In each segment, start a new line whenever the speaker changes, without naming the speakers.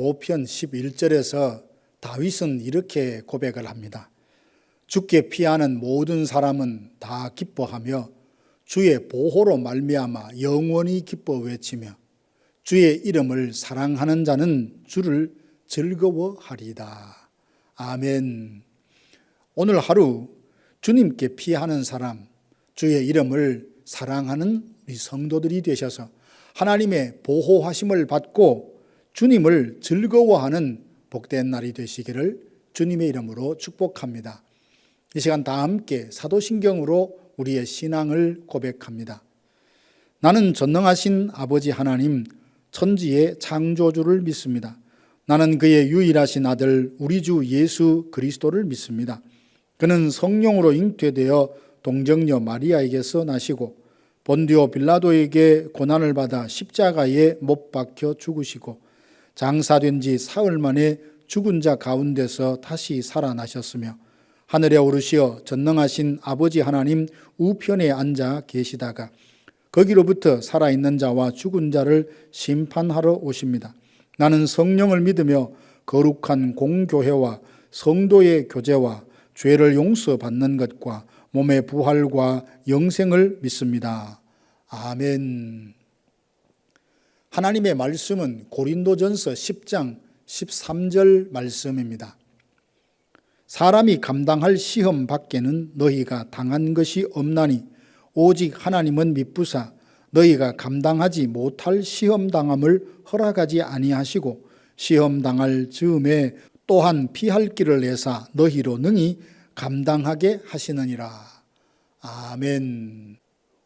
5편 11절에서 다윗은 이렇게 고백을 합니다. 주께 피하는 모든 사람은 다 기뻐하며 주의 보호로 말미암아 영원히 기뻐 외치며 주의 이름을 사랑하는 자는 주를 즐거워하리이다. 아멘. 오늘 하루 주님께 피하는 사람, 주의 이름을 사랑하는 우리 성도들이 되셔서 하나님의 보호하심을 받고 주님을 즐거워하는 복된 날이 되시기를 주님의 이름으로 축복합니다. 이 시간 다 함께 사도신경으로 우리의 신앙을 고백합니다. 나는 전능하신 아버지 하나님, 천지의 창조주를 믿습니다. 나는 그의 유일하신 아들 우리 주 예수 그리스도를 믿습니다. 그는 성령으로 잉태되어 동정녀 마리아에게서 나시고 본디오 빌라도에게 고난을 받아 십자가에 못 박혀 죽으시고 장사된 지 사흘 만에 죽은 자 가운데서 다시 살아나셨으며 하늘에 오르시어 전능하신 아버지 하나님 우편에 앉아 계시다가 거기로부터 살아있는 자와 죽은 자를 심판하러 오십니다. 나는 성령을 믿으며 거룩한 공교회와 성도의 교제와 죄를 용서받는 것과 몸의 부활과 영생을 믿습니다. 아멘. 하나님의 말씀은 고린도전서 10장 13절 말씀입니다. 사람이 감당할 시험 밖에는 너희가 당한 것이 없나니 오직 하나님은 미쁘사 너희가 감당하지 못할 시험 당함을 허락하지 아니하시고 시험 당할 즈음에 또한 피할 길을 내사 너희로 능히 감당하게 하시느니라. 아멘.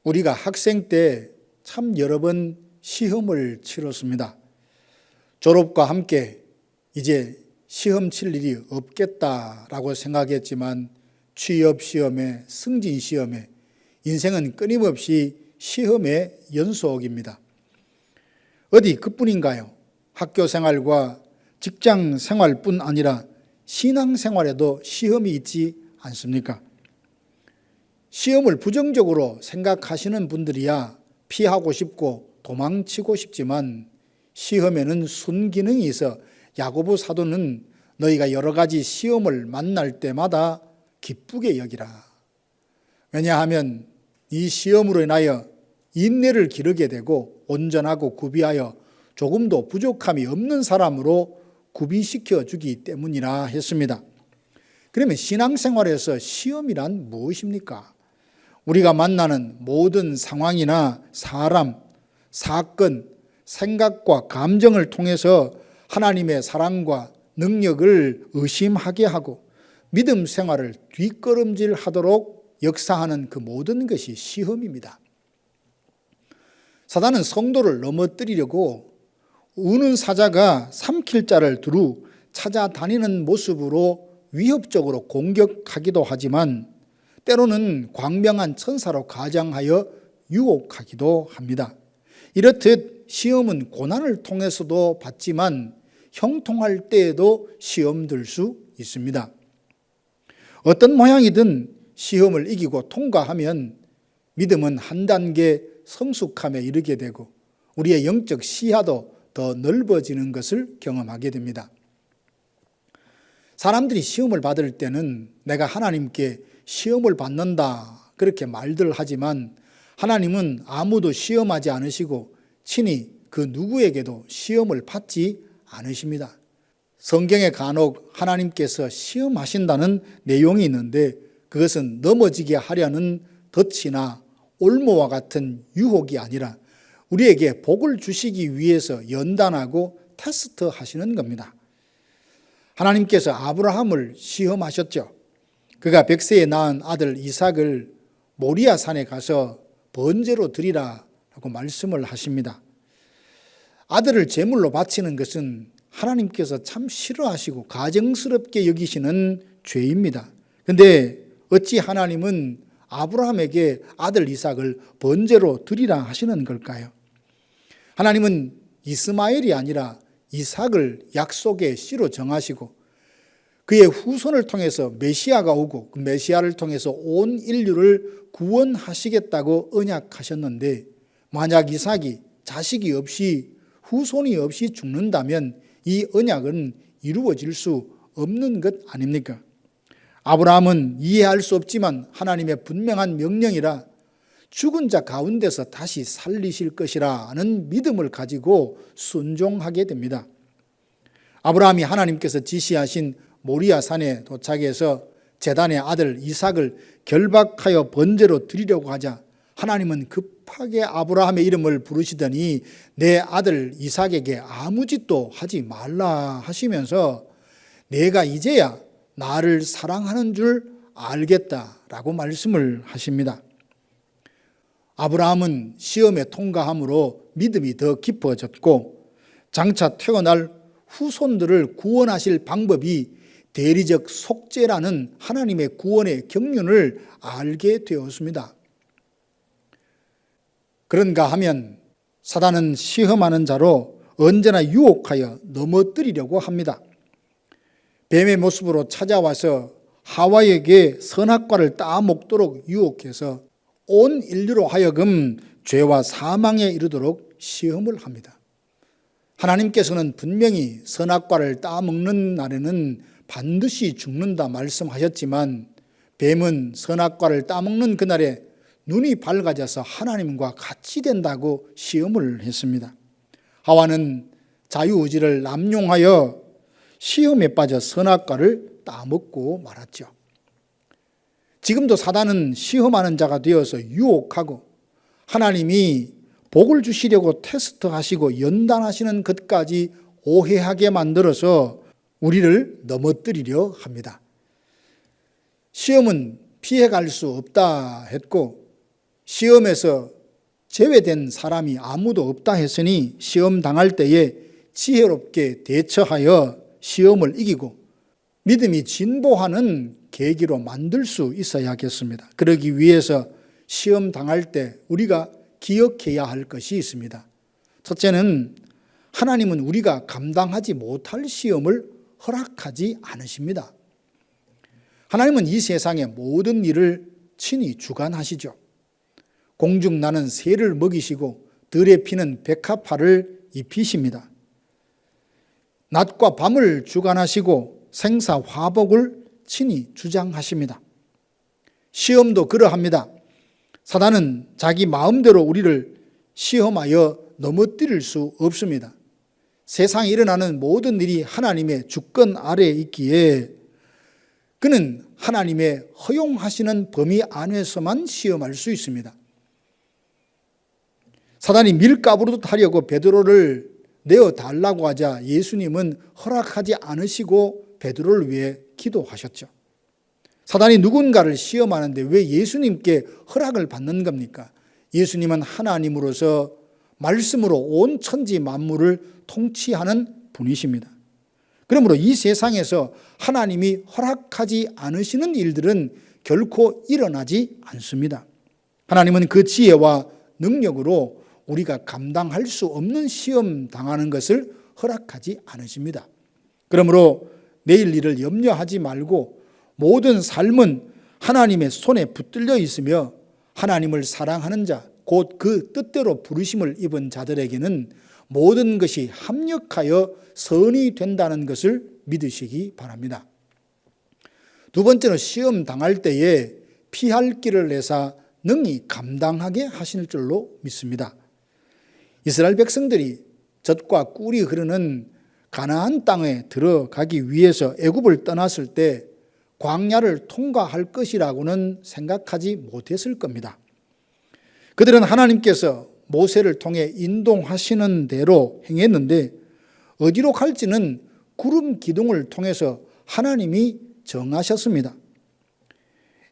우리가 학생 때 참 여러 번 시험을 치렀습니다. 졸업과 함께 이제 시험 칠 일이 없겠다라고 생각했지만 취업 시험에, 승진 시험에, 인생은 끊임없이 시험의 연속입니다. 어디 그뿐인가요? 학교 생활과 직장 생활뿐 아니라 신앙 생활에도 시험이 있지 않습니까? 시험을 부정적으로 생각하시는 분들이야 피하고 싶고 도망치고 싶지만 시험에는 순기능이 있어 야고보 사도는 너희가 여러 가지 시험을 만날 때마다 기쁘게 여기라. 왜냐하면 이 시험으로 인하여 인내를 기르게 되고 온전하고 구비하여 조금도 부족함이 없는 사람으로 구비시켜 주기 때문이라 했습니다. 그러면 신앙생활에서 시험이란 무엇입니까? 우리가 만나는 모든 상황이나 사람, 사건, 생각과 감정을 통해서 하나님의 사랑과 능력을 의심하게 하고 믿음 생활을 뒷걸음질하도록 역사하는 그 모든 것이 시험입니다. 사단은 성도를 넘어뜨리려고 우는 사자가 삼킬 자를 두루 찾아다니는 모습으로 위협적으로 공격하기도 하지만 때로는 광명한 천사로 가장하여 유혹하기도 합니다. 이렇듯 시험은 고난을 통해서도 받지만 형통할 때에도 시험 들 수 있습니다. 어떤 모양이든 시험을 이기고 통과하면 믿음은 한 단계 성숙함에 이르게 되고 우리의 영적 시야도 더 넓어지는 것을 경험하게 됩니다. 사람들이 시험을 받을 때는 내가 하나님께 시험을 받는다 그렇게 말들 하지만 하나님은 아무도 시험하지 않으시고 친히 그 누구에게도 시험을 받지 않으십니다. 성경에 간혹 하나님께서 시험하신다는 내용이 있는데 그것은 넘어지게 하려는 덫이나 올무와 같은 유혹이 아니라 우리에게 복을 주시기 위해서 연단하고 테스트 하시는 겁니다. 하나님께서 아브라함을 시험하셨죠. 그가 백세에 낳은 아들 이삭을 모리아 산에 가서 번제로 드리라 라고 말씀을 하십니다. 아들을 제물로 바치는 것은 하나님께서 참 싫어하시고 가증스럽게 여기시는 죄입니다. 그런데 어찌 하나님은 아브라함에게 아들 이삭을 번제로 드리라 하시는 걸까요? 하나님은 이스마엘이 아니라 이삭을 약속의 씨로 정하시고 그의 후손을 통해서 메시아가 오고 그 메시아를 통해서 온 인류를 구원하시겠다고 언약하셨는데 만약 이삭이 자식이 없이 후손이 없이 죽는다면 이 언약은 이루어질 수 없는 것 아닙니까? 아브라함은 이해할 수 없지만 하나님의 분명한 명령이라 죽은 자 가운데서 다시 살리실 것이라는 믿음을 가지고 순종하게 됩니다. 아브라함이 하나님께서 지시하신 모리아 산에 도착해서 제단의 아들 이삭을 결박하여 번제로 드리려고 하자 하나님은 급하게 아브라함의 이름을 부르시더니 내 아들 이삭에게 아무 짓도 하지 말라 하시면서 내가 이제야 나를 사랑하는 줄 알겠다라고 말씀을 하십니다. 아브라함은 시험에 통과함으로 믿음이 더 깊어졌고 장차 태어날 후손들을 구원하실 방법이 대리적 속죄라는 하나님의 구원의 경륜을 알게 되었습니다. 그런가 하면 사단은 시험하는 자로 언제나 유혹하여 넘어뜨리려고 합니다. 뱀의 모습으로 찾아와서 하와에게 선악과를 따먹도록 유혹해서 온 인류로 하여금 죄와 사망에 이르도록 시험을 합니다. 하나님께서는 분명히 선악과를 따먹는 날에는 반드시 죽는다 말씀하셨지만 뱀은 선악과를 따먹는 그날에 눈이 밝아져서 하나님과 같이 된다고 시험을 했습니다. 하와는 자유의지를 남용하여 시험에 빠져 선악과를 따먹고 말았죠. 지금도 사단은 시험하는 자가 되어서 유혹하고 하나님이 복을 주시려고 테스트하시고 연단하시는 것까지 오해하게 만들어서 우리를 넘어뜨리려 합니다. 시험은 피해갈 수 없다 했고 시험에서 제외된 사람이 아무도 없다 했으니 시험 당할 때에 지혜롭게 대처하여 시험을 이기고 믿음이 진보하는 계기로 만들 수 있어야겠습니다. 그러기 위해서 시험 당할 때 우리가 기억해야 할 것이 있습니다. 첫째는 하나님은 우리가 감당하지 못할 시험을 허락하지 않으십니다. 하나님은 이 세상의 모든 일을 친히 주관하시죠. 공중 나는 새를 먹이시고 들에 피는 백합화를 입히십니다. 낮과 밤을 주관하시고 생사 화복을 친히 주장하십니다. 시험도 그러합니다. 사단은 자기 마음대로 우리를 시험하여 넘어뜨릴 수 없습니다. 세상에 일어나는 모든 일이 하나님의 주권 아래에 있기에 그는 하나님의 허용하시는 범위 안에서만 시험할 수 있습니다. 사단이 밀가부로 하려고 베드로를 내어달라고 하자 예수님은 허락하지 않으시고 베드로를 위해 기도하셨죠. 사단이 누군가를 시험하는데 왜 예수님께 허락을 받는 겁니까? 예수님은 하나님으로서 말씀으로 온 천지 만물을 통치하는 분이십니다. 그러므로 이 세상에서 하나님이 허락하지 않으시는 일들은 결코 일어나지 않습니다. 하나님은 그 지혜와 능력으로 우리가 감당할 수 없는 시험 당하는 것을 허락하지 않으십니다. 그러므로 내일 일을 염려하지 말고 모든 삶은 하나님의 손에 붙들려 있으며 하나님을 사랑하는 자, 곧 그 뜻대로 부르심을 입은 자들에게는 모든 것이 합력하여 선이 된다는 것을 믿으시기 바랍니다. 두 번째로 시험 당할 때에 피할 길을 내사 능히 감당하게 하실 줄로 믿습니다. 이스라엘 백성들이 젖과 꿀이 흐르는 가나안 땅에 들어가기 위해서 애굽을 떠났을 때 광야를 통과할 것이라고는 생각하지 못했을 겁니다. 그들은 하나님께서 모세를 통해 인도하시는 대로 행했는데 어디로 갈지는 구름 기둥을 통해서 하나님이 정하셨습니다.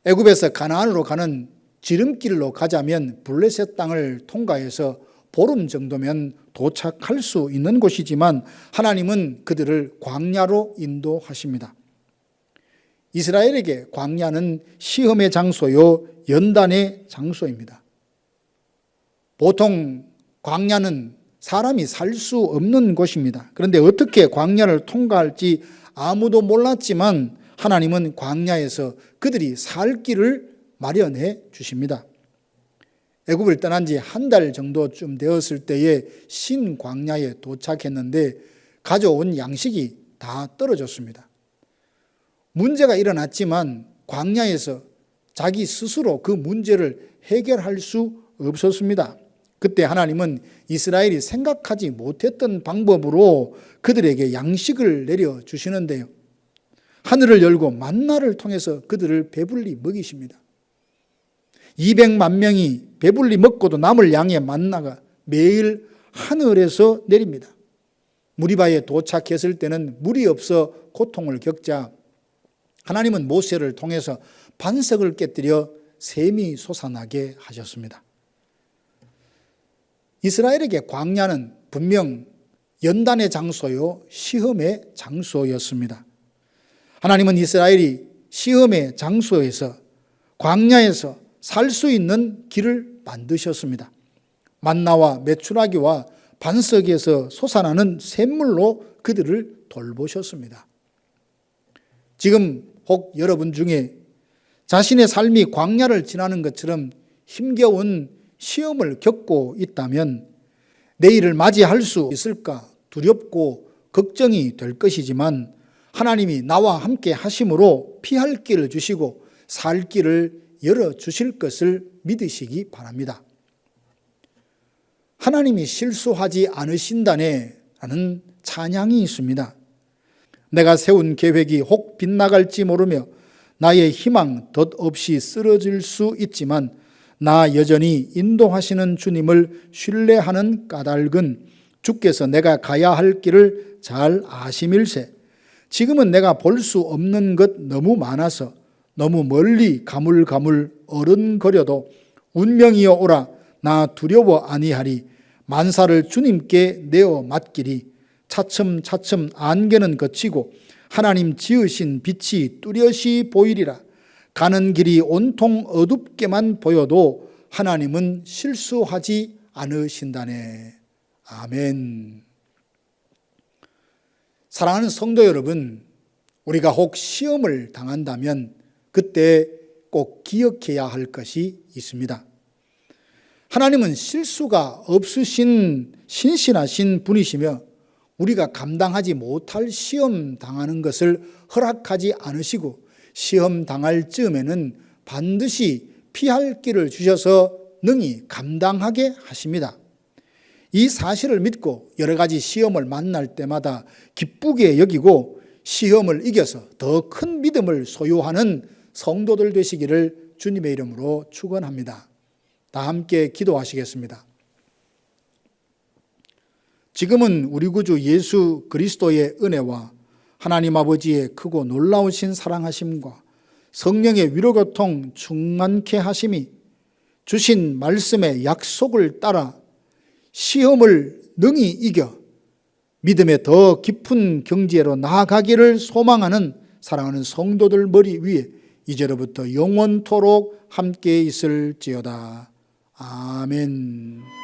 애굽에서 가나안으로 가는 지름길로 가자면 블레셋 땅을 통과해서 보름 정도면 도착할 수 있는 곳이지만 하나님은 그들을 광야로 인도하십니다. 이스라엘에게 광야는 시험의 장소요 연단의 장소입니다. 보통 광야는 사람이 살 수 없는 곳입니다. 그런데 어떻게 광야를 통과할지 아무도 몰랐지만 하나님은 광야에서 그들이 살 길을 마련해 주십니다. 애굽을 떠난 지 한 달 정도쯤 되었을 때에 신광야에 도착했는데 가져온 양식이 다 떨어졌습니다. 문제가 일어났지만 광야에서 자기 스스로 그 문제를 해결할 수 없었습니다. 그때 하나님은 이스라엘이 생각하지 못했던 방법으로 그들에게 양식을 내려주시는데요. 하늘을 열고 만나를 통해서 그들을 배불리 먹이십니다. 200만 명이 배불리 먹고도 남을 양의 만나가 매일 하늘에서 내립니다. 무리바에 도착했을 때는 물이 없어 고통을 겪자 하나님은 모세를 통해서 반석을 깨뜨려 샘이 솟아나게 하셨습니다. 이스라엘에게 광야는 분명 연단의 장소요, 시험의 장소였습니다. 하나님은 이스라엘이 시험의 장소에서, 광야에서 살 수 있는 길을 만드셨습니다. 만나와 메추라기와 반석에서 솟아나는 샘물로 그들을 돌보셨습니다. 지금 혹 여러분 중에 자신의 삶이 광야를 지나는 것처럼 힘겨운 시험을 겪고 있다면 내일을 맞이할 수 있을까 두렵고 걱정이 될 것이지만 하나님이 나와 함께 하심으로 피할 길을 주시고 살 길을 열어주실 것을 믿으시기 바랍니다. 하나님이 실수하지 않으신다네 라는 찬양이 있습니다. 내가 세운 계획이 혹 빗나갈지 모르며 나의 희망 덧없이 쓰러질 수 있지만 나 여전히 인도하시는 주님을 신뢰하는 까닭은 주께서 내가 가야 할 길을 잘 아심일세. 지금은 내가 볼 수 없는 것 너무 많아서 너무 멀리 가물가물 어른거려도 운명이여 오라 나 두려워 아니하리. 만사를 주님께 내어 맡기리. 차츰차츰 안개는 걷히고 하나님 지으신 빛이 뚜렷이 보이리라. 가는 길이 온통 어둡게만 보여도 하나님은 실수하지 않으신다네. 아멘. 사랑하는 성도 여러분, 우리가 혹 시험을 당한다면 그때 꼭 기억해야 할 것이 있습니다. 하나님은 실수가 없으신 신실하신 분이시며 우리가 감당하지 못할 시험 당하는 것을 허락하지 않으시고 시험 당할 즈음에는 반드시 피할 길을 주셔서 능히 감당하게 하십니다. 이 사실을 믿고 여러 가지 시험을 만날 때마다 기쁘게 여기고 시험을 이겨서 더 큰 믿음을 소유하는 성도들 되시기를 주님의 이름으로 축원합니다. 다 함께 기도하시겠습니다. 지금은 우리 구주 예수 그리스도의 은혜와 하나님 아버지의 크고 놀라우신 사랑하심과 성령의 위로교통 충만케 하심이 주신 말씀의 약속을 따라 시험을 능히 이겨 믿음의 더 깊은 경지로 나아가기를 소망하는 사랑하는 성도들 머리 위에 이제로부터 영원토록 함께 있을지어다. 아멘.